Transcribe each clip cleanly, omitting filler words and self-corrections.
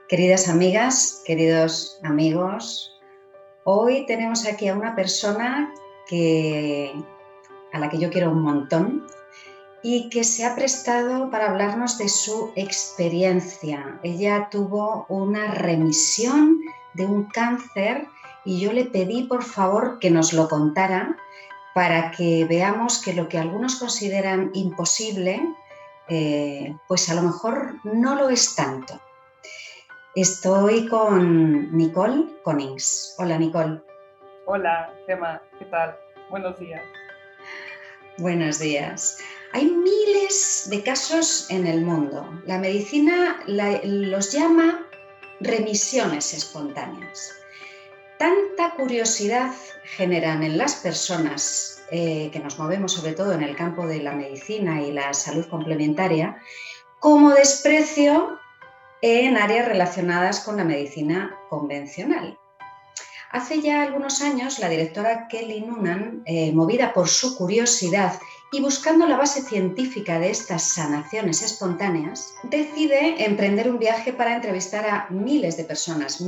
Queridas amigas, queridos amigos, hoy tenemos aquí a una persona a la que yo quiero un montón y que se ha prestado para hablarnos de su experiencia. Ella tuvo una remisión de un cáncer y yo le pedí por favor que nos lo contara para que veamos que lo que algunos consideran imposible, pues a lo mejor no lo es tanto. Estoy con Nicole Konings. Hola, Nicole. Hola, Gemma, ¿qué tal? Buenos días. Buenos días. Hay miles de casos en el mundo. La medicina los llama remisiones espontáneas. Tanta curiosidad generan en las personas que nos movemos sobre todo en el campo de la medicina y la salud complementaria, como desprecio en áreas relacionadas con la medicina convencional. Hace ya algunos años, la directora Kelly Noonan, movida por su curiosidad y buscando la base científica de estas sanaciones espontáneas, decide emprender un viaje para entrevistar a miles de personas,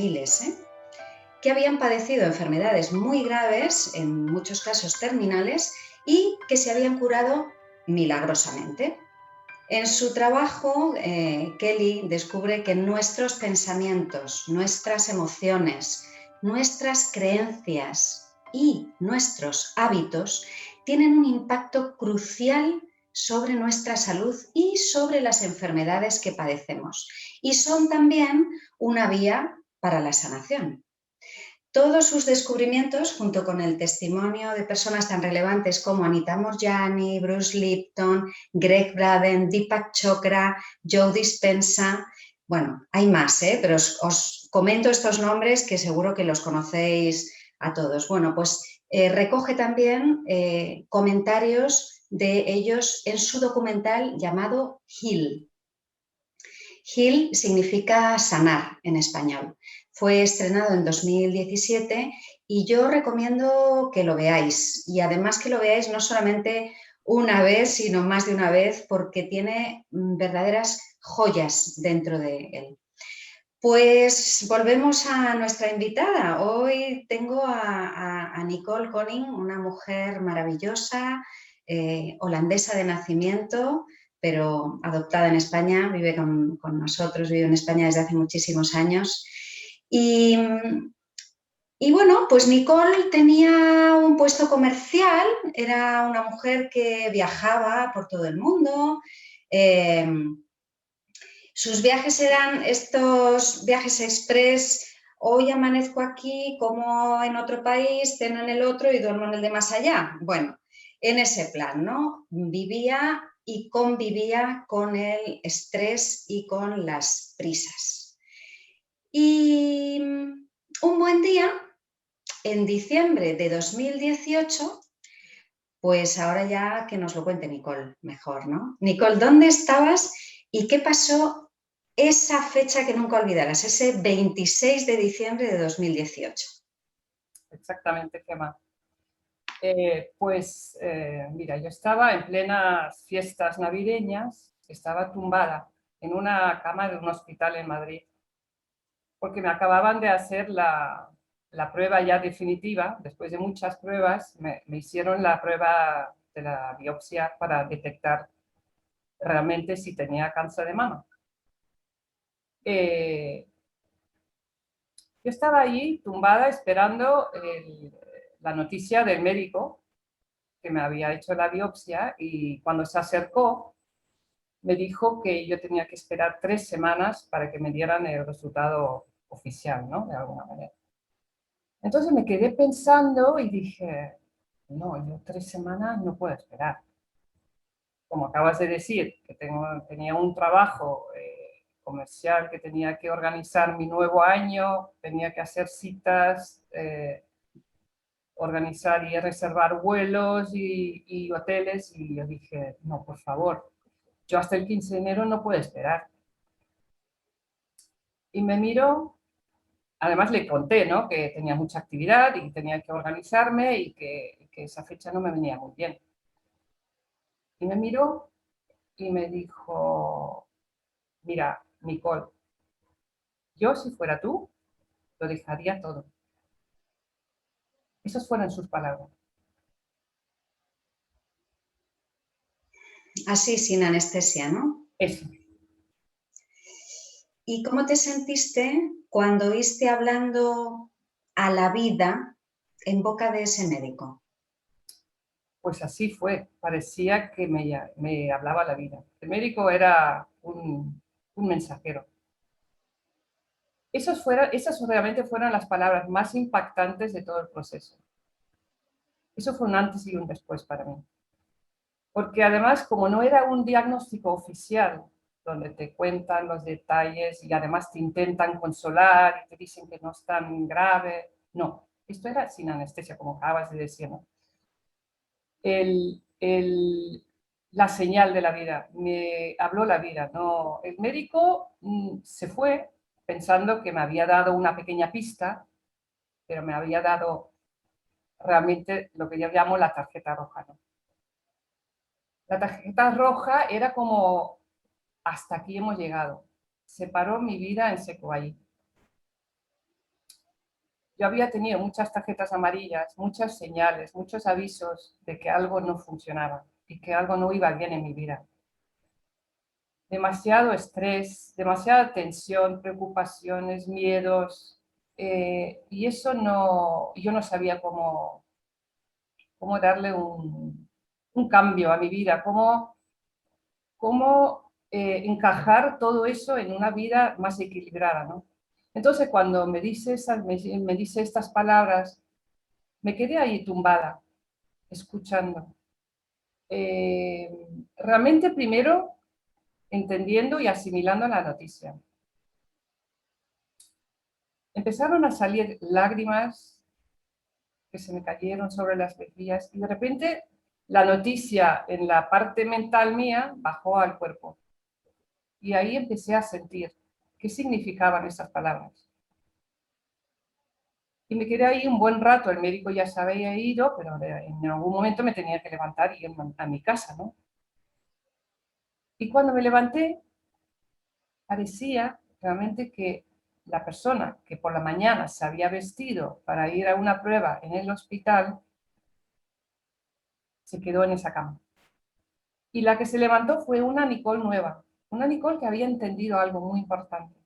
que habían padecido enfermedades muy graves, en muchos casos terminales, y que se habían curado milagrosamente. En su trabajo, Kelly descubre que nuestros pensamientos, nuestras emociones, nuestras creencias y nuestros hábitos tienen un impacto crucial sobre nuestra salud y sobre las enfermedades que padecemos, y son también una vía para la sanación. Todos sus descubrimientos, junto con el testimonio de personas tan relevantes como Anita Moorjani, Bruce Lipton, Greg Braden, Deepak Chopra, Joe Dispenza, bueno, hay más, pero os comento estos nombres que seguro que los conocéis a todos. Bueno, pues recoge también comentarios de ellos en su documental llamado Heal. Heal significa sanar en español. Fue estrenado en 2017 y yo recomiendo que lo veáis. Y además que lo veáis no solamente una vez, sino más de una vez, porque tiene verdaderas joyas dentro de él. Pues volvemos a nuestra invitada. Hoy tengo a Nicole Koning, una mujer maravillosa, holandesa de nacimiento, pero adoptada en España, vive con nosotros, vive en España desde hace muchísimos años. Y bueno, pues Nicole tenía un puesto comercial, era una mujer que viajaba por todo el mundo. Sus viajes eran estos viajes express: hoy amanezco aquí, como en otro país, ceno en el otro y duermo en el de más allá. Bueno, en ese plan, ¿no? Vivía y convivía con el estrés y con las prisas. Y un buen día, en diciembre de 2018, pues ahora ya que nos lo cuente Nicole mejor, ¿no? Nicole, ¿dónde estabas y qué pasó esa fecha que nunca olvidarás, ese 26 de diciembre de 2018? Exactamente, Gemma. Mira, yo estaba en plenas fiestas navideñas, estaba tumbada en una cama de un hospital en Madrid, porque me acababan de hacer la prueba ya definitiva. Después de muchas pruebas, me hicieron la prueba de la biopsia para detectar realmente si tenía cáncer de mama. Yo estaba allí tumbada esperando la noticia del médico que me había hecho la biopsia, y cuando se acercó me dijo que yo tenía que esperar 3 semanas para que me dieran el resultado oficial, ¿no? De alguna manera. Entonces me quedé pensando y dije, no, yo 3 semanas no puedo esperar. Como acabas de decir, que tenía un trabajo comercial, que tenía que organizar mi nuevo año, tenía que hacer citas, organizar y reservar vuelos y hoteles, y yo dije, no, por favor, yo hasta el 15 de enero no puedo esperar. Y me miró, además le conté, ¿no?, que tenía mucha actividad y tenía que organizarme y que esa fecha no me venía muy bien. Y me miró y me dijo, mira, Nicole, Yo, si fuera tú, lo dejaría todo. Esas fueron sus palabras. Así, sin anestesia, ¿no? Eso. ¿Y cómo te sentiste cuando oíste hablando a la vida en boca de ese médico? Pues así fue. Parecía que me hablaba la vida. El médico era un mensajero. Esas realmente fueron las palabras más impactantes de todo el proceso. Eso fue un antes y un después para mí. Porque además, como no era un diagnóstico oficial, donde te cuentan los detalles y además te intentan consolar y te dicen que no es tan grave, no, esto era sin anestesia, como acabas de decir, ¿no? El, el, la señal de la vida, me habló la vida, ¿no? El médico se fue pensando que me había dado una pequeña pista, pero me había dado realmente lo que yo llamo la tarjeta roja, ¿no? La tarjeta roja era como, hasta aquí hemos llegado. Se paró mi vida en seco ahí. Yo había tenido muchas tarjetas amarillas, muchas señales, muchos avisos de que algo no funcionaba y que algo no iba bien en mi vida. Demasiado estrés, demasiada tensión, preocupaciones, miedos, y eso no, yo no sabía cómo darle un cambio a mi vida, cómo encajar todo eso en una vida más equilibrada, ¿no? Entonces, cuando me dice estas palabras, me quedé ahí tumbada, escuchando. Realmente primero entendiendo y asimilando la noticia. Empezaron a salir lágrimas que se me cayeron sobre las mejillas y de repente la noticia en la parte mental mía bajó al cuerpo. Y ahí empecé a sentir qué significaban esas palabras. Y me quedé ahí un buen rato, el médico ya se había ido, pero en algún momento me tenía que levantar y ir a mi casa, ¿no? Y cuando me levanté, parecía realmente que la persona que por la mañana se había vestido para ir a una prueba en el hospital, se quedó en esa cama. Y la que se levantó fue una Nicole nueva, una Nicole que había entendido algo muy importante.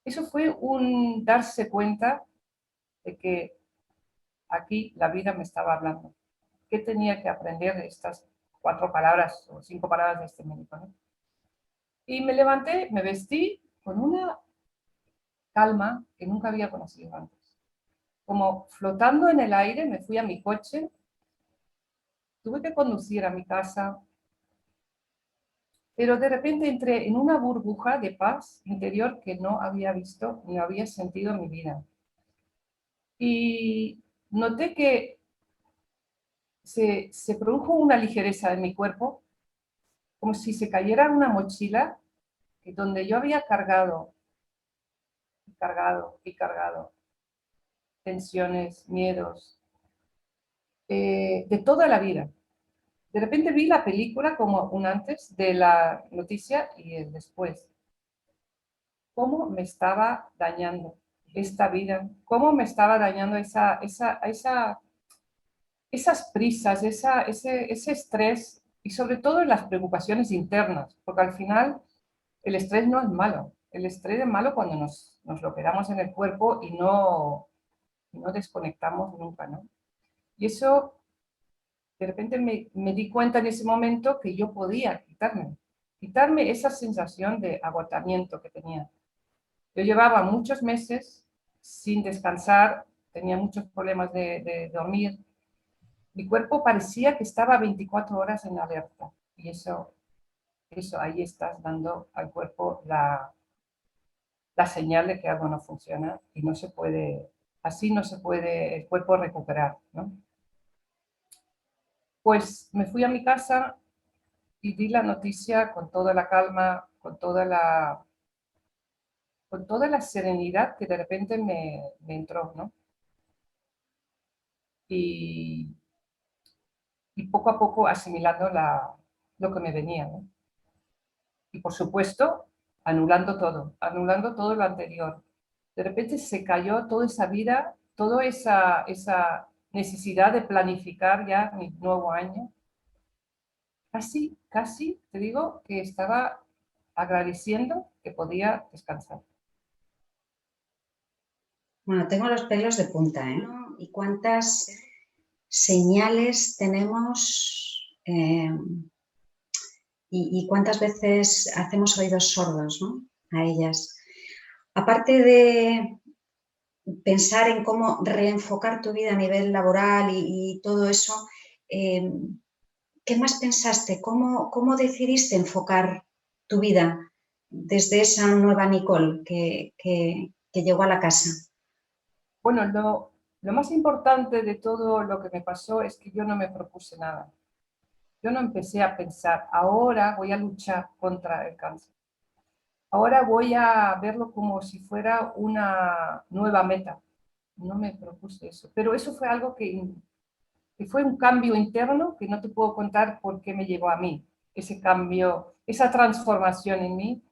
Eso fue un darse cuenta de que aquí la vida me estaba hablando. ¿Qué tenía que aprender de estas 4 palabras o 5 palabras de este médico, ¿no? Y me levanté, me vestí con una calma que nunca había conocido antes. Como flotando en el aire, me fui a mi coche, tuve que conducir a mi casa, pero de repente entré en una burbuja de paz interior que no había visto ni había sentido en mi vida. Y noté que se produjo una ligereza en mi cuerpo, como si se cayera una mochila que donde yo había cargado, y cargado y cargado tensiones, miedos, de toda la vida. De repente vi la película como un antes de la noticia y el después. Cómo me estaba dañando esta vida, cómo me estaba dañando esas prisas, ese estrés y sobre todo las preocupaciones internas, porque al final el estrés no es malo. El estrés es malo cuando nos lo quedamos en el cuerpo y no desconectamos nunca, ¿no? Y eso, de repente me di cuenta en ese momento que yo podía quitarme esa sensación de agotamiento que tenía. Yo llevaba muchos meses sin descansar, tenía muchos problemas de dormir. Mi cuerpo parecía que estaba 24 horas en alerta. Y eso ahí estás dando al cuerpo la señal de que algo no funciona y no se puede, así no se puede el cuerpo recuperar, ¿no? Pues me fui a mi casa y di la noticia con toda la calma, con toda la serenidad que de repente me entró, ¿no? Y, y poco a poco asimilando lo que me venía, ¿no? Y por supuesto, anulando todo lo anterior. De repente se cayó toda esa vida, toda esa necesidad de planificar ya mi nuevo año. Casi, te digo, que estaba agradeciendo que podía descansar. Bueno, tengo los pelos de punta, ¿eh? ¿Y cuántas señales tenemos y cuántas veces hacemos oídos sordos, ¿no?, a ellas? Aparte de pensar en cómo reenfocar tu vida a nivel laboral y todo eso, ¿qué más pensaste? ¿Cómo decidiste enfocar tu vida desde esa nueva Nicole que llegó a la casa? Bueno, lo más importante de todo lo que me pasó es que yo no me propuse nada. Yo no empecé a pensar, ahora voy a luchar contra el cáncer. Ahora voy a verlo como si fuera una nueva meta. No me propuse eso. Pero eso fue algo que fue un cambio interno que no te puedo contar por qué me llegó a mí. Ese cambio, esa transformación en mí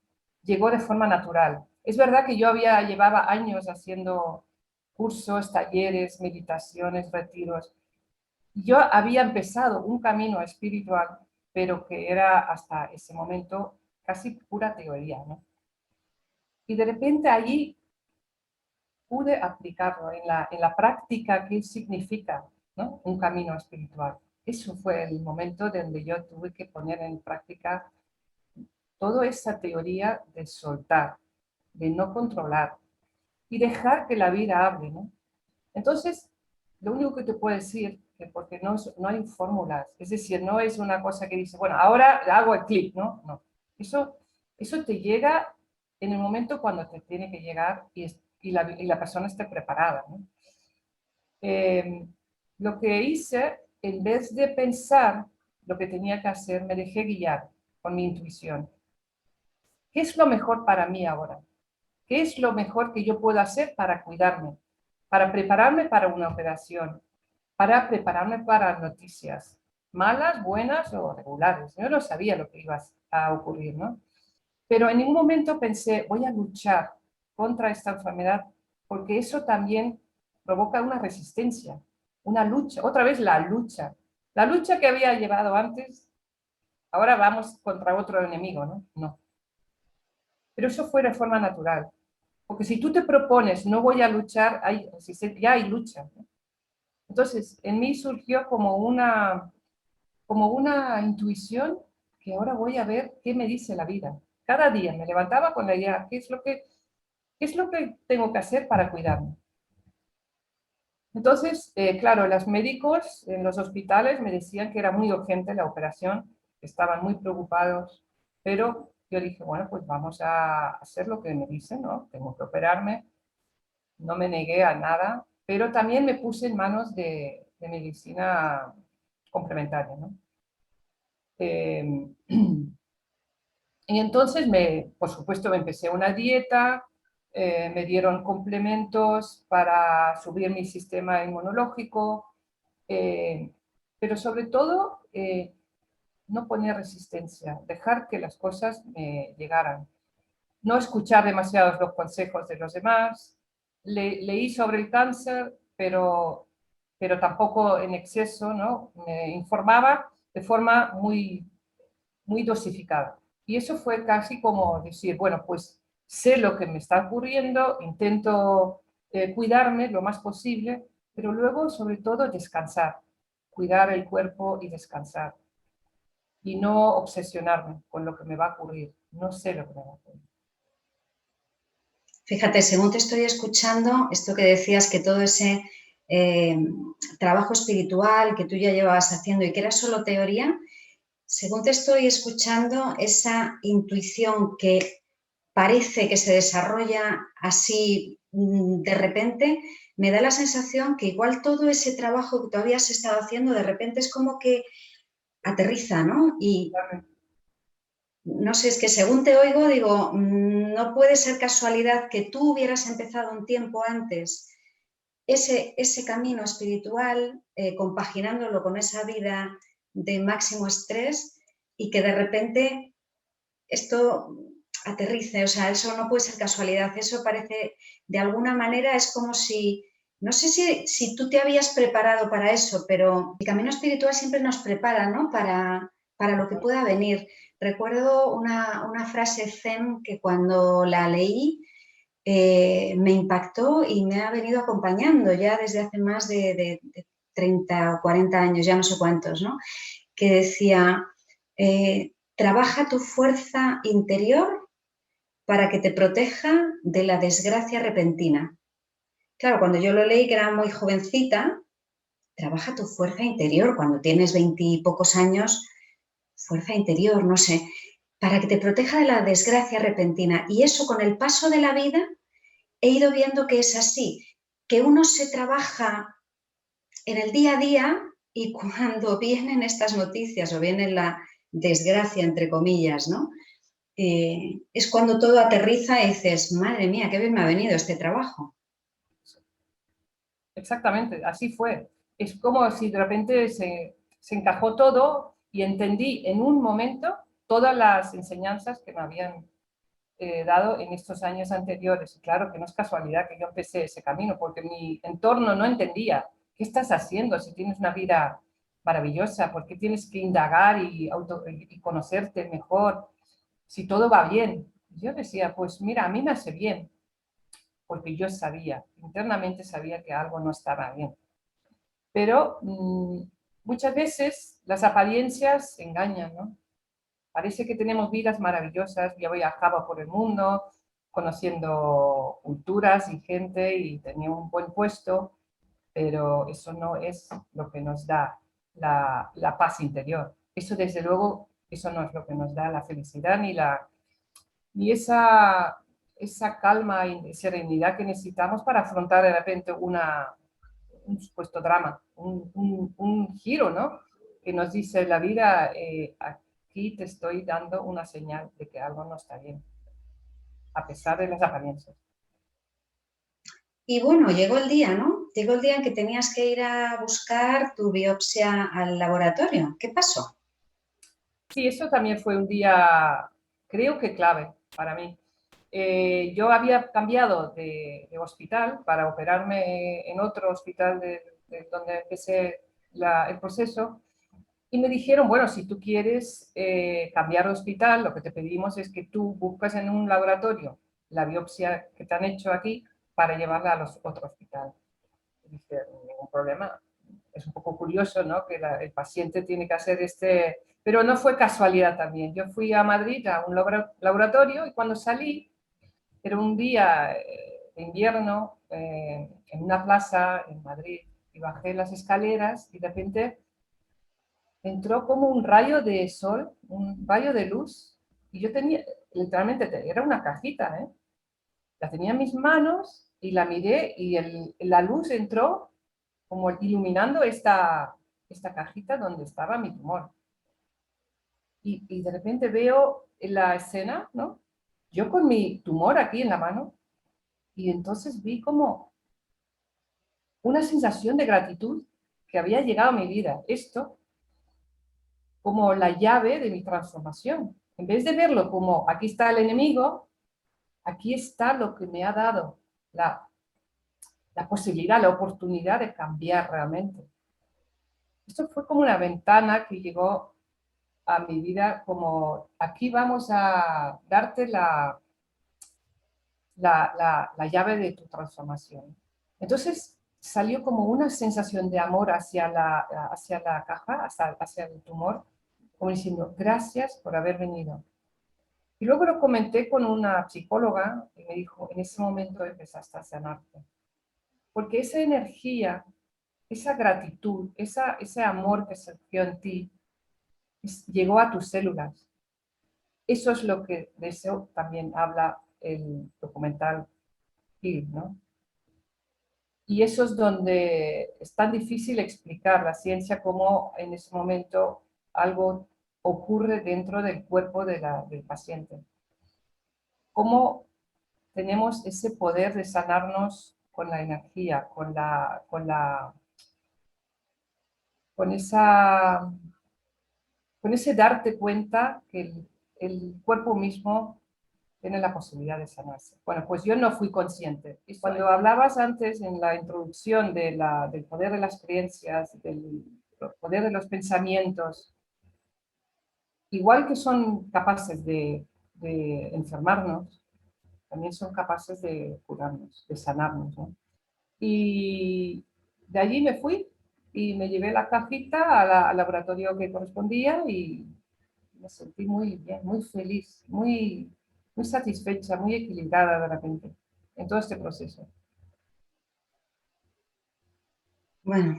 llegó de forma natural. Es verdad que yo llevaba años haciendo cursos, talleres, meditaciones, retiros. Yo había empezado un camino espiritual, pero que era hasta ese momento casi pura teoría, ¿no? Y de repente allí pude aplicarlo en la práctica, qué significa, ¿no?, un camino espiritual. Eso fue el momento donde yo tuve que poner en práctica toda esa teoría de soltar, de no controlar y dejar que la vida hable, ¿no? Entonces, lo único que te puedo decir, que porque no hay fórmulas, es decir, no es una cosa que dice, bueno, ahora hago el clic, ¿no? No. Eso te llega en el momento cuando te tiene que llegar y la persona esté preparada, ¿no? Lo que hice, en vez de pensar lo que tenía que hacer, me dejé guiar con mi intuición. ¿Qué es lo mejor para mí ahora? ¿Qué es lo mejor que yo puedo hacer para cuidarme? Para prepararme para una operación, para prepararme para noticias, malas, buenas o regulares. Yo no sabía lo que iba a ocurrir, ¿no? Pero en ningún momento pensé, voy a luchar contra esta enfermedad, porque eso también provoca una resistencia, una lucha, otra vez la lucha. La lucha que había llevado antes, ahora vamos contra otro enemigo, ¿no? No. Pero eso fue de forma natural. Porque si tú te propones, no voy a luchar, ya hay lucha, ¿no? Entonces, en mí surgió como una intuición que ahora voy a ver qué me dice la vida. Cada día me levantaba con la idea, ¿qué es lo que tengo que hacer para cuidarme? Entonces, claro, los médicos en los hospitales me decían que era muy urgente la operación, estaban muy preocupados, pero yo dije, bueno, pues vamos a hacer lo que me dicen, ¿no? Tengo que operarme, no me negué a nada, pero también me puse en manos de medicina complementaria, ¿no? Y entonces, por supuesto, me empecé una dieta, me dieron complementos para subir mi sistema inmunológico, pero sobre todo no poner resistencia, dejar que las cosas me llegaran. No escuchar demasiados los consejos de los demás. Leí sobre el cáncer, pero tampoco en exceso, ¿no? Me informaba de forma muy dosificada. Y eso fue casi como decir, bueno, pues sé lo que me está ocurriendo, intento cuidarme lo más posible, pero luego, sobre todo, descansar, cuidar el cuerpo y descansar. Y no obsesionarme con lo que me va a ocurrir. No sé lo que me va a ocurrir. Fíjate, según te estoy escuchando, esto que decías que todo ese trabajo espiritual que tú ya llevabas haciendo y que era solo teoría, según te estoy escuchando, esa intuición que parece que se desarrolla así de repente, me da la sensación que igual todo ese trabajo que tú habías estado haciendo de repente es como que aterriza, ¿no? Y no sé, es que según te oigo, digo, no puede ser casualidad que tú hubieras empezado un tiempo antes ese camino espiritual, compaginándolo con esa vida de máximo estrés y que de repente esto aterrice, o sea, eso no puede ser casualidad, eso parece, de alguna manera es como si, no sé si tú te habías preparado para eso, pero el camino espiritual siempre nos prepara, ¿no? Para lo que pueda venir. Recuerdo una frase zen que cuando la leí me impactó y me ha venido acompañando ya desde hace más de 30 o 40 años, ya no sé cuántos, ¿no? Que decía, trabaja tu fuerza interior para que te proteja de la desgracia repentina. Claro, cuando yo lo leí, que era muy jovencita, trabaja tu fuerza interior, cuando tienes 20 y pocos años, fuerza interior, no sé, para que te proteja de la desgracia repentina. Y eso con el paso de la vida he ido viendo que es así, que uno se trabaja en el día a día y cuando vienen estas noticias o viene la desgracia, entre comillas, ¿no? Es cuando todo aterriza y dices, madre mía, qué bien me ha venido este trabajo. Exactamente, así fue. Es como si de repente se encajó todo y entendí en un momento todas las enseñanzas que me habían dado en estos años anteriores. Y claro que no es casualidad que yo empecé ese camino, porque mi entorno no entendía qué estás haciendo si tienes una vida maravillosa, por qué tienes que indagar y conocerte mejor si todo va bien. Yo decía, pues mira, a mí me hace bien, porque yo sabía, internamente sabía que algo no estaba bien. Pero muchas veces las apariencias engañan, ¿no? Parece que tenemos vidas maravillosas. Yo viajaba por el mundo conociendo culturas y gente y tenía un buen puesto, pero eso no es lo que nos da la paz interior. Eso desde luego, eso no es lo que nos da la felicidad ni esa calma y serenidad que necesitamos para afrontar de repente un supuesto drama, un giro, ¿no? Que nos dice la vida, aquí te estoy dando una señal de que algo no está bien, a pesar de las apariencias. Y bueno, llegó el día, ¿no? Llegó el día en que tenías que ir a buscar tu biopsia al laboratorio. ¿Qué pasó? Sí, eso también fue un día, creo que clave para mí. Yo había cambiado de hospital para operarme en otro hospital de donde empecé el proceso. Y me dijeron, bueno, si tú quieres cambiar de hospital, lo que te pedimos es que tú busques en un laboratorio la biopsia que te han hecho aquí para llevarla a otro hospital. Y dije, ningún problema. Es un poco curioso, ¿no? Que el paciente tiene que hacer este... Pero no fue casualidad también. Yo fui a Madrid a un laboratorio y cuando salí, era un día de invierno en una plaza en Madrid y bajé las escaleras y de repente entró como un rayo de sol, un rayo de luz, y yo tenía, literalmente, era una cajita, ¿eh? La tenía en mis manos y la miré y la luz entró como iluminando esta cajita donde estaba mi tumor. Y de repente veo la escena, ¿no? Yo con mi tumor aquí en la mano, y entonces vi como una sensación de gratitud que había llegado a mi vida. Esto como la llave de mi transformación. En vez de verlo como aquí está el enemigo, aquí está lo que me ha dado la, la posibilidad, la oportunidad de cambiar realmente. Esto fue como una ventana que llegó a mi vida, como aquí vamos a darte la llave de tu transformación. Entonces salió como una sensación de amor hacia la caja, hacia el tumor, como diciendo, gracias por haber venido. Y luego lo comenté con una psicóloga y me dijo, en ese momento empezaste a sanarte. Porque esa energía, esa gratitud, ese amor que surgió en ti, llegó a tus células. Eso es lo que de eso también habla el documental Heal, ¿no? Y eso es donde es tan difícil explicar la ciencia cómo en ese momento algo ocurre dentro del cuerpo del paciente. Cómo tenemos ese poder de sanarnos con la energía, con esa, con ese darte cuenta que el cuerpo mismo tiene la posibilidad de sanarse. Bueno, pues yo no fui consciente. Y cuando hablabas antes en la introducción del poder de las creencias, del poder de los pensamientos, igual que son capaces de enfermarnos, también son capaces de curarnos, de sanarnos, ¿no? Y de allí me fui y me llevé la cajita al laboratorio que correspondía y me sentí muy bien, muy feliz, muy satisfecha, muy equilibrada de repente en todo este proceso. Bueno,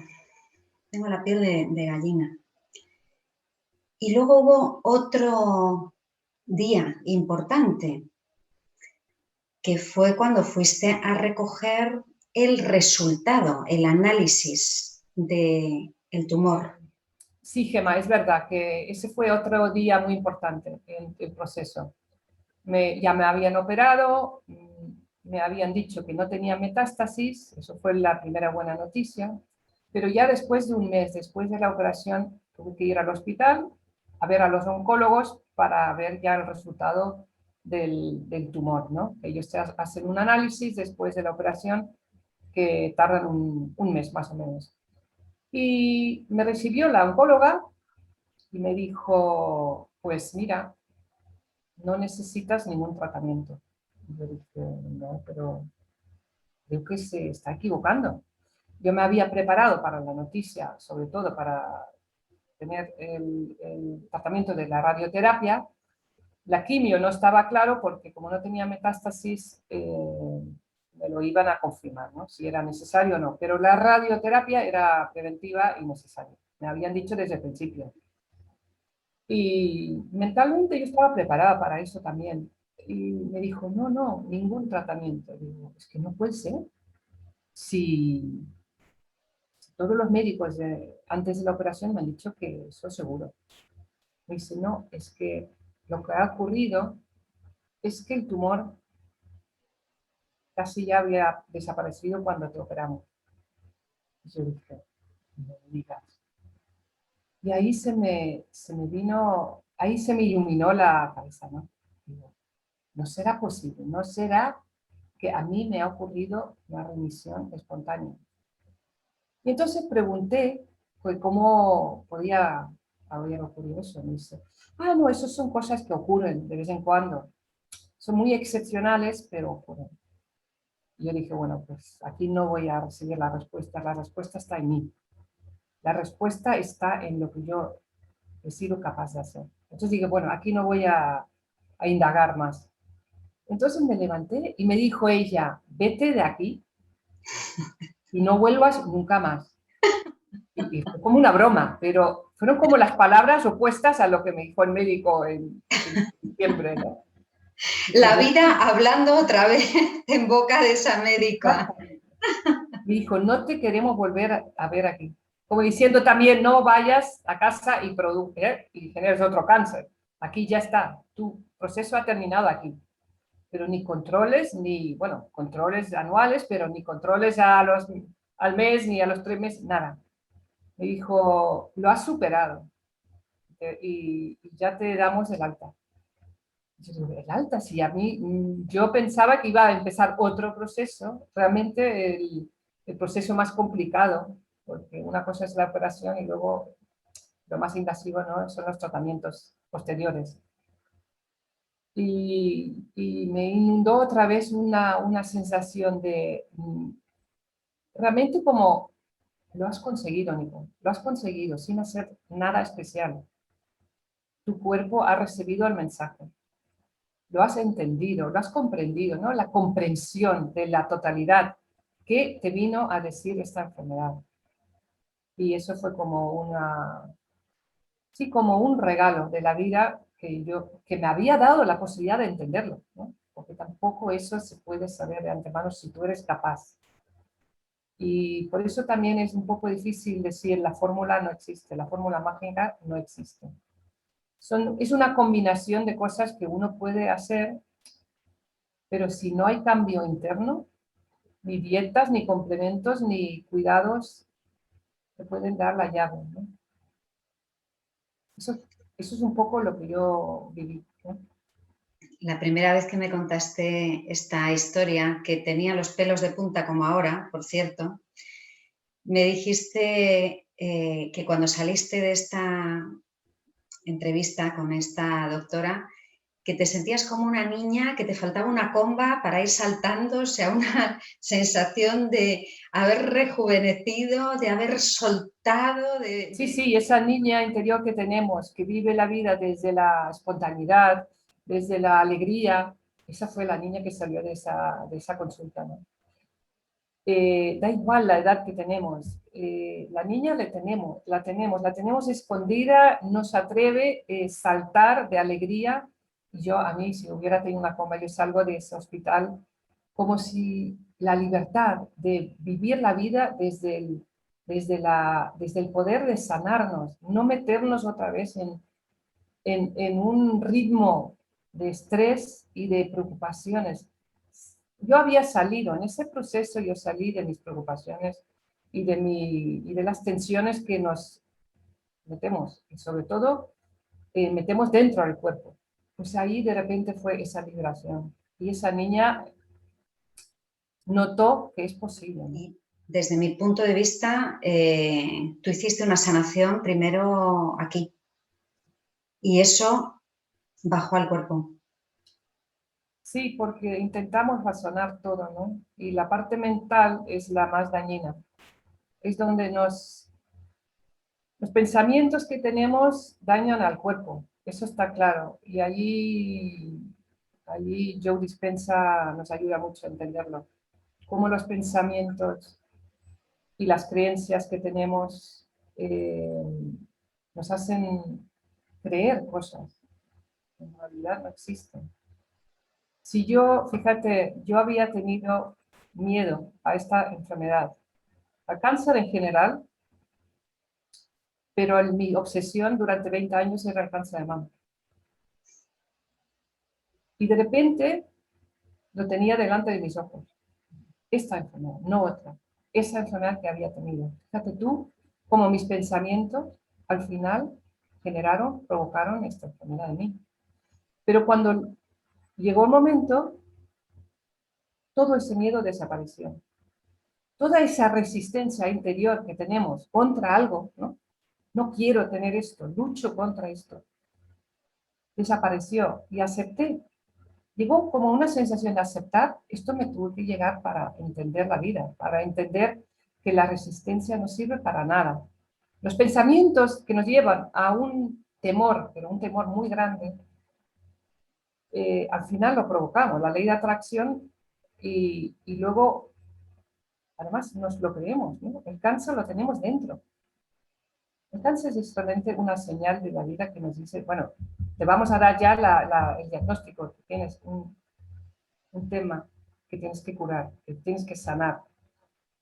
tengo la piel de gallina. Y luego hubo otro día importante, que fue cuando fuiste a recoger el resultado, el análisis del tumor. Sí, Gemma, es verdad que ese fue otro día muy importante en el proceso. Ya me habían operado, me habían dicho que no tenía metástasis, eso fue la primera buena noticia, pero ya después de un mes, después de la operación, tuve que ir al hospital a ver a los oncólogos para ver ya el resultado del tumor, ¿no? Ellos hacen un análisis después de la operación que tardan un mes más o menos. Y me recibió la oncóloga y me dijo, pues mira, no necesitas ningún tratamiento. Y yo dije, no, pero creo que se está equivocando. Yo me había preparado para la noticia, sobre todo para tener el tratamiento de la radioterapia. La quimio no estaba claro porque como no tenía metástasis, me lo iban a confirmar, ¿no? Si era necesario o no. Pero la radioterapia era preventiva y necesaria. Me habían dicho desde el principio. Y mentalmente yo estaba preparada para eso también. Y me dijo, no, no, ningún tratamiento. Digo, es que no puede ser. Si todos los médicos antes de la operación me han dicho que eso seguro. Me dice, no, es que lo que ha ocurrido es que el tumor casi ya había desaparecido cuando te operamos. Y yo dije, no me digas. Y ahí se me vino, ahí se me iluminó la cabeza, ¿no? Digo, no será posible, no será que a mí me ha ocurrido una remisión espontánea. Y entonces pregunté pues, cómo podía haber ocurrido eso. Me dice, no, eso son cosas que ocurren de vez en cuando. Son muy excepcionales, pero ocurren. Y yo dije, bueno, pues aquí no voy a recibir la respuesta está en mí. La respuesta está en lo que yo he sido capaz de hacer. Entonces dije, bueno, aquí no voy a indagar más. Entonces me levanté y me dijo ella, vete de aquí y no vuelvas nunca más. Y fue como una broma, pero fueron como las palabras opuestas a lo que me dijo el médico en diciembre, ¿no? La vida hablando otra vez en boca de esa médica. Me dijo, no te queremos volver a ver aquí. Como diciendo también, no vayas a casa y generes otro cáncer. Aquí ya está, tu proceso ha terminado aquí. Pero ni controles, ni, bueno, controles anuales, pero ni controles al mes, ni a los 3 meses, nada. Me dijo, lo has superado y ya te damos el alta. Yo digo, el alta, sí, a mí, yo pensaba que iba a empezar otro proceso, realmente el proceso más complicado, porque una cosa es la operación y luego lo más invasivo, ¿no? Son los tratamientos posteriores. Y me inundó otra vez una sensación de realmente como lo has conseguido, Nico, lo has conseguido sin hacer nada especial. Tu cuerpo ha recibido el mensaje, lo has entendido, lo has comprendido, ¿no? La comprensión de la totalidad que te vino a decir esta enfermedad. Y eso fue como sí, como un regalo de la vida que me había dado la posibilidad de entenderlo, ¿no? Porque tampoco eso se puede saber de antemano si tú eres capaz. Y por eso también es un poco difícil decir la fórmula no existe, la fórmula mágica no existe. Es una combinación de cosas que uno puede hacer, pero si no hay cambio interno, ni dietas, ni complementos, ni cuidados te pueden dar la llave, ¿no? Eso es un poco lo que yo viví, ¿no? la primera vez que me contaste esta historia, que tenía los pelos de punta como ahora, por cierto, me dijiste que cuando saliste de esta entrevista con esta doctora, que te sentías como una niña, que te faltaba una comba para ir saltando, o sea, una sensación de haber rejuvenecido, de haber soltado, Sí, sí, esa niña interior que tenemos, que vive la vida desde la espontaneidad, desde la alegría, esa fue la niña que salió de esa consulta, ¿no? Da igual la edad que tenemos, la niña la tenemos escondida, no se atreve a saltar de alegría. Y yo, a mí, si hubiera tenido una coma, yo salgo de ese hospital como si la libertad de vivir la vida desde el poder de sanarnos, no meternos otra vez en un ritmo de estrés y de preocupaciones. Yo había salido, en ese proceso yo salí de mis preocupaciones y de las tensiones que nos metemos, y sobre todo metemos dentro del cuerpo. Pues ahí de repente fue esa liberación. Y esa niña notó que es posible, ¿no? Y desde mi punto de vista, tú hiciste una sanación primero aquí y eso bajó al cuerpo. Sí, porque intentamos razonar todo, ¿no? Y la parte mental es la más dañina. Es donde los pensamientos que tenemos dañan al cuerpo, eso está claro. Y allí Joe Dispenza nos ayuda mucho a entenderlo. Cómo los pensamientos y las creencias que tenemos eh, nos hacen creer cosas que en realidad no existen. Si yo, fíjate, yo había tenido miedo a esta enfermedad, al cáncer en general, pero mi obsesión durante 20 años era el cáncer de mama. Y de repente lo tenía delante de mis ojos. Esta enfermedad, no otra. Esa enfermedad que había tenido. Fíjate tú, cómo mis pensamientos al final provocaron esta enfermedad en mí. Pero cuando llegó el momento, todo ese miedo desapareció. Toda esa resistencia interior que tenemos contra algo, ¿no? No quiero tener esto, lucho contra esto. Desapareció y acepté. Llegó como una sensación de aceptar, esto me tuvo que llegar para entender la vida, para entender que la resistencia no sirve para nada. Los pensamientos que nos llevan a un temor, pero un temor muy grande, al final lo provocamos, la ley de atracción, y luego, además, nos lo creemos, ¿no? El cáncer lo tenemos dentro. El cáncer es realmente una señal de la vida que nos dice, bueno, te vamos a dar ya el diagnóstico, tienes un tema que tienes que curar, que tienes que sanar.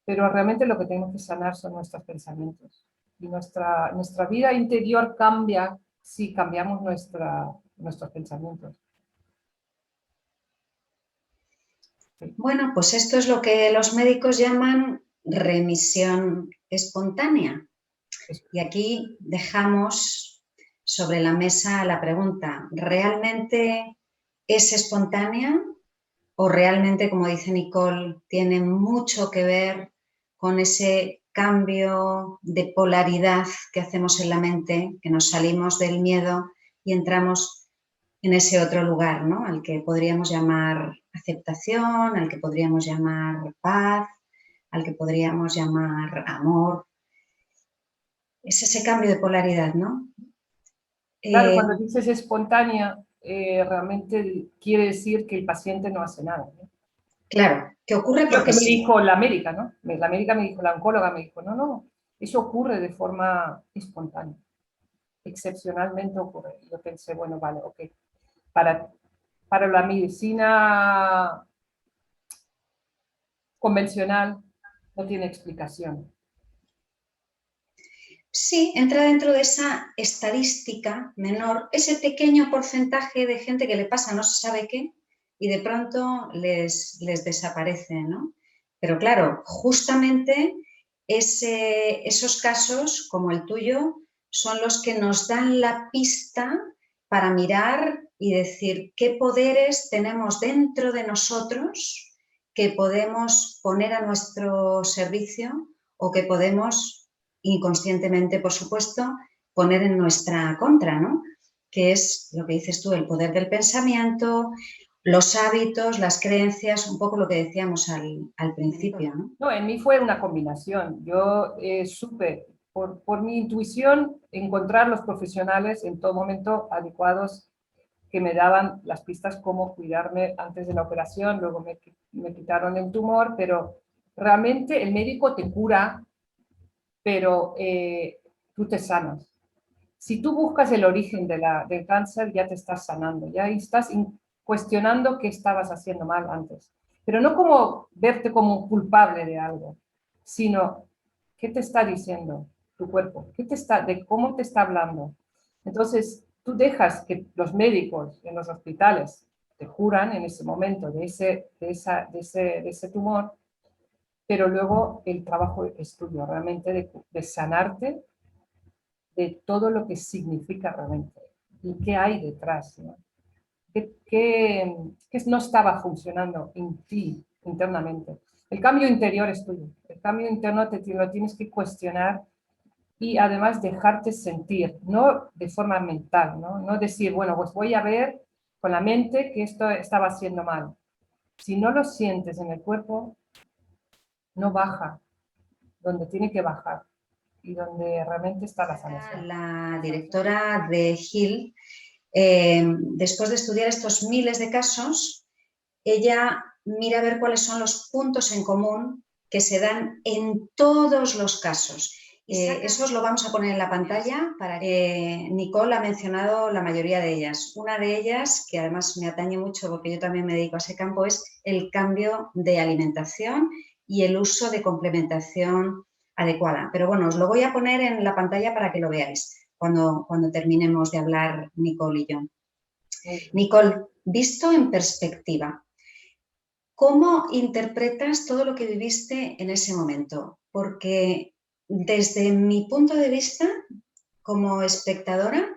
Pero realmente lo que tenemos que sanar son nuestros pensamientos. Y nuestra vida interior cambia si cambiamos nuestros pensamientos. Sí. Bueno, pues esto es lo que los médicos llaman remisión espontánea. Y aquí dejamos sobre la mesa la pregunta, ¿realmente es espontánea o realmente, como dice Nicole, tiene mucho que ver con ese cambio de polaridad que hacemos en la mente, que nos salimos del miedo y entramos en ese otro lugar, ¿no? Al que podríamos llamar aceptación, al que podríamos llamar paz, al que podríamos llamar amor? Es ese cambio de polaridad, ¿no? Claro, cuando dices espontánea, realmente quiere decir que el paciente no hace nada, ¿no? Claro, que ocurre Lo porque que me sí. dijo la médica, ¿no? La médica me dijo, la oncóloga me dijo, no, no, eso ocurre de forma espontánea, excepcionalmente ocurre. Y yo pensé, bueno, vale, ok. Para, para la medicina convencional no tiene explicación. Sí, entra dentro de esa estadística menor, ese pequeño porcentaje de gente que le pasa no se sabe qué y de pronto les desaparece, ¿no? Pero claro, justamente esos casos como el tuyo son los que nos dan la pista para mirar y decir qué poderes tenemos dentro de nosotros que podemos poner a nuestro servicio o que podemos inconscientemente, por supuesto, poner en nuestra contra, ¿no? Que es lo que dices tú, el poder del pensamiento, los hábitos, las creencias, un poco lo que decíamos al principio, ¿no? No, en mí fue una combinación. Yo supe, por mi intuición, encontrar los profesionales en todo momento adecuados que me daban las pistas cómo cuidarme antes de la operación. Luego me quitaron el tumor, pero realmente el médico te cura, pero tú te sanas. Si tú buscas el origen del cáncer, ya te estás sanando, ya estás cuestionando qué estabas haciendo mal antes. Pero no como verte como un culpable de algo, sino qué te está diciendo tu cuerpo, de cómo te está hablando. Entonces, tú dejas que los médicos en los hospitales te curan en ese momento de ese tumor, pero luego el trabajo es tuyo, realmente de sanarte de todo lo que significa realmente y qué hay detrás, ¿no? ¿Qué no estaba funcionando en ti internamente? El cambio interior es tuyo. El cambio interno lo tienes que cuestionar y además dejarte sentir, no de forma mental, ¿no? No decir, bueno, pues voy a ver con la mente que esto estaba haciendo mal. Si no lo sientes en el cuerpo, no baja donde tiene que bajar y donde realmente está la sanación. La directora de Hill, después de estudiar estos miles de casos, ella mira a ver cuáles son los puntos en común que se dan en todos los casos. Eso os lo vamos a poner en la pantalla para que Nicole ha mencionado la mayoría de ellas. Una de ellas, que además me atañe mucho porque yo también me dedico a ese campo, es el cambio de alimentación y el uso de complementación adecuada. Pero bueno, os lo voy a poner en la pantalla para que lo veáis cuando terminemos de hablar Nicole y yo. Nicole, visto en perspectiva, ¿cómo interpretas todo lo que viviste en ese momento? Porque desde mi punto de vista, como espectadora,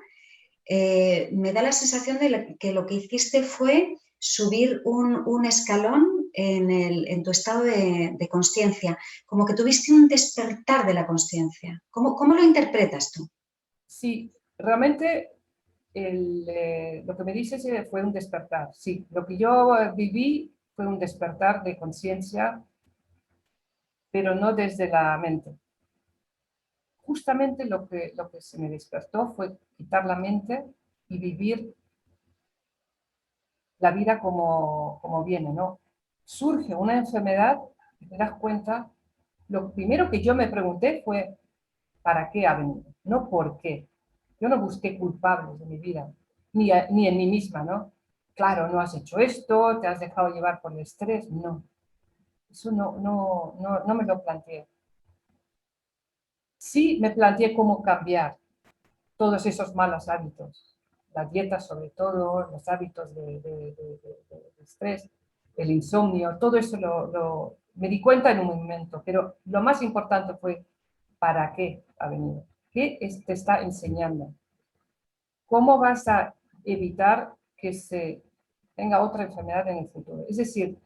me da la sensación de que lo que hiciste fue subir un escalón en tu estado de consciencia, como que tuviste un despertar de la consciencia. ¿Cómo lo interpretas tú? Sí, realmente lo que me dices fue un despertar. Sí, lo que yo viví fue un despertar de conciencia, pero no desde la mente. Justamente lo que se me despertó fue quitar la mente y vivir la vida como viene, ¿no? Surge una enfermedad y te das cuenta, lo primero que yo me pregunté fue, ¿para qué ha venido? No por qué. Yo no busqué culpables de mi vida, ni en mí misma, ¿no? Claro, no has hecho esto, te has dejado llevar por el estrés, no. Eso no me lo planteé. Sí me planteé cómo cambiar todos esos malos hábitos, la dieta sobre todo, los hábitos de estrés, el insomnio, todo eso me di cuenta en un momento, pero lo más importante fue ¿para qué ha venido? ¿Qué te está enseñando? ¿Cómo vas a evitar que se tenga otra enfermedad en el futuro? Es decir,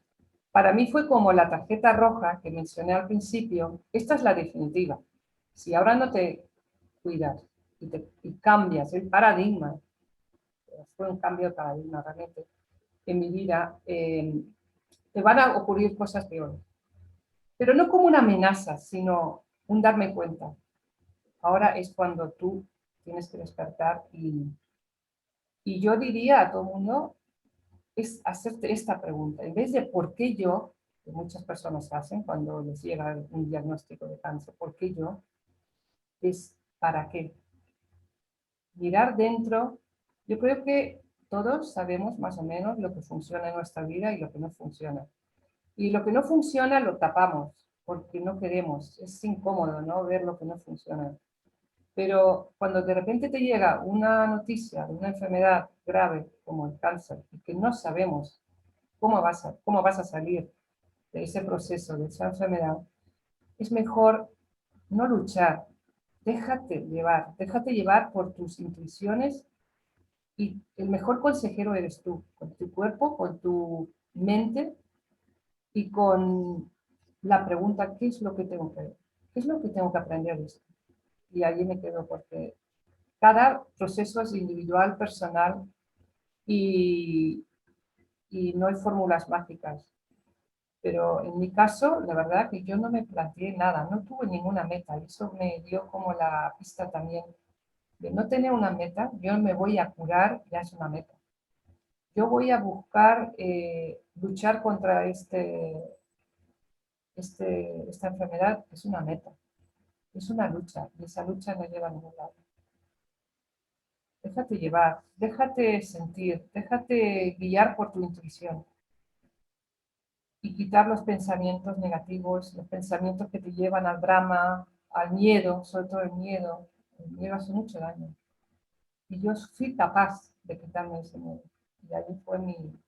para mí fue como la tarjeta roja que mencioné al principio, esta es la definitiva. Si ahora no te cuidas y cambias el paradigma, fue un cambio de paradigma realmente en mi vida, te van a ocurrir cosas peores. Pero no como una amenaza, sino un darme cuenta. Ahora es cuando tú tienes que despertar y yo diría a todo el mundo, es hacerte esta pregunta. En vez de por qué yo, que muchas personas hacen cuando les llega un diagnóstico de cáncer, ¿por qué yo? Es ¿para qué? Mirar dentro. Yo creo que todos sabemos más o menos lo que funciona en nuestra vida y lo que no funciona. Y lo que no funciona lo tapamos porque no queremos. Es incómodo, ¿no? Ver lo que no funciona. Pero cuando de repente te llega una noticia de una enfermedad grave como el cáncer y que no sabemos cómo vas a salir de ese proceso, de esa enfermedad, es mejor no luchar. Déjate llevar por tus intuiciones Y el mejor consejero eres tú, con tu cuerpo, con tu mente y con la pregunta, ¿qué es lo que tengo que ver? ¿Qué es lo que tengo que aprender de esto? Y allí me quedo porque cada proceso es individual, personal y, y no hay fórmulas mágicas. Pero en mi caso, la verdad que yo no me planteé nada, no tuve ninguna meta. Y eso me dio como la pista también de no tener una meta. Yo me voy a curar, ya es una meta. Yo voy a buscar luchar contra esta enfermedad, es una meta, es una lucha, y esa lucha no lleva a ningún lado. Déjate llevar, déjate sentir, déjate guiar por tu intuición y quitar los pensamientos negativos, los pensamientos que te llevan al drama, al miedo, sobre todo el miedo. El miedo hace mucho daño. Y yo fui capaz de quitarme ese miedo. Y ahí fue mi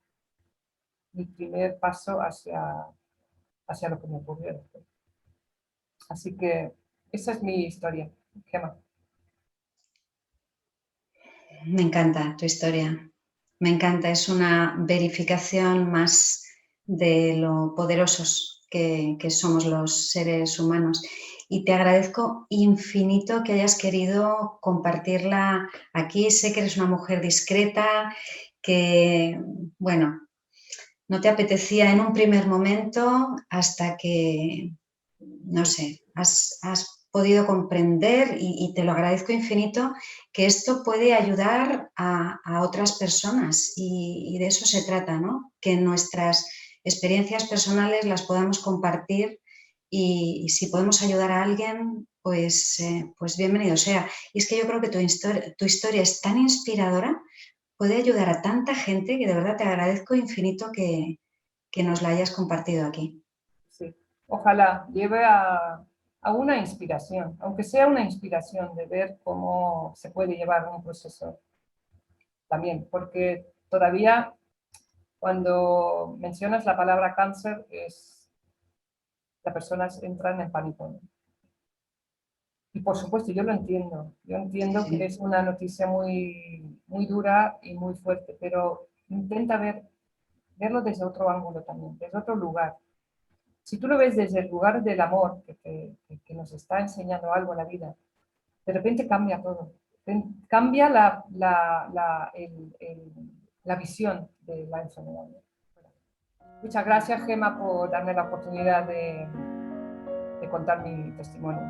primer paso hacia lo que me ocurrió después. Así que esa es mi historia, Gemma. Me encanta tu historia, me encanta, es una verificación más de lo poderosos que somos los seres humanos. Y te agradezco infinito que hayas querido compartirla aquí. Sé que eres una mujer discreta, que, bueno, no te apetecía en un primer momento hasta que, no sé, has podido comprender y te lo agradezco infinito, que esto puede ayudar a otras personas y de eso se trata, ¿no? Que nuestras experiencias personales las podamos compartir y si podemos ayudar a alguien, pues bienvenido sea. Y es que yo creo que tu historia es tan inspiradora, puede ayudar a tanta gente que de verdad te agradezco infinito que nos la hayas compartido aquí. Sí. Ojalá lleve a una inspiración, aunque sea una inspiración de ver cómo se puede llevar un proceso también, porque todavía cuando mencionas la palabra cáncer, las personas entran en pánico, ¿no? Y por supuesto, yo entiendo que Sí. es una noticia muy, muy dura y muy fuerte, pero intenta verlo desde otro ángulo también, desde otro lugar. Si tú lo ves desde el lugar del amor, que nos está enseñando algo en la vida, de repente cambia todo. Cambia la visión de la enfermedad. Muchas gracias, Gemma, por darme la oportunidad de contar mi testimonio.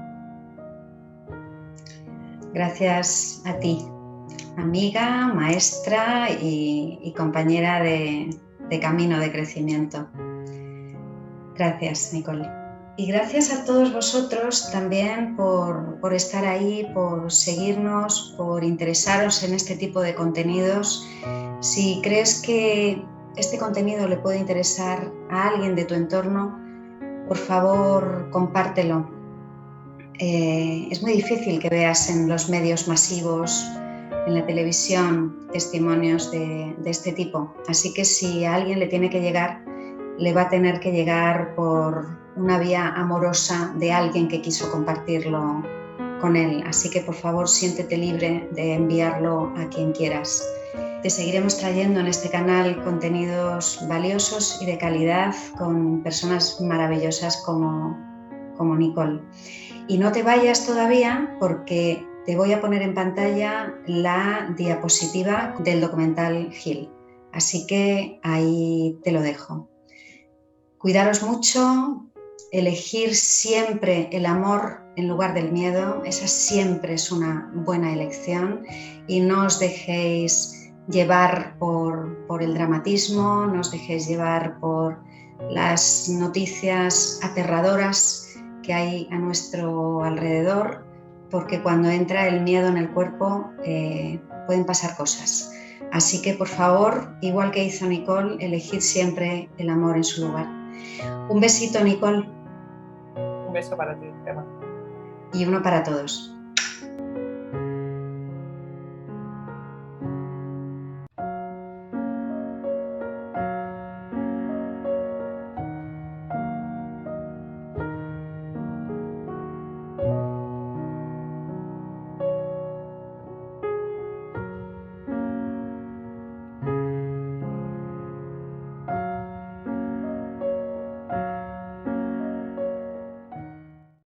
Gracias a ti, amiga, maestra y compañera de camino de crecimiento. Gracias, Nicole. Y gracias a todos vosotros también por estar ahí, por seguirnos, por interesaros en este tipo de contenidos. Si crees que este contenido le puede interesar a alguien de tu entorno, por favor, compártelo. Es muy difícil que veas en los medios masivos, en la televisión, testimonios de este tipo. Así que si a alguien le tiene que llegar, le va a tener que llegar por una vía amorosa de alguien que quiso compartirlo con él. Así que por favor siéntete libre de enviarlo a quien quieras. Te seguiremos trayendo en este canal contenidos valiosos y de calidad con personas maravillosas como Nicole. Y no te vayas todavía porque te voy a poner en pantalla la diapositiva del documental Heal. Así que ahí te lo dejo. Cuidaros mucho, elegir siempre el amor en lugar del miedo, esa siempre es una buena elección y no os dejéis llevar por el dramatismo, no os dejéis llevar por las noticias aterradoras que hay a nuestro alrededor, porque cuando entra el miedo en el cuerpo pueden pasar cosas. Así que por favor, igual que hizo Nicole, elegid siempre el amor en su lugar. Un besito, Nicole. Un beso para ti, Gemma. Y uno para todos.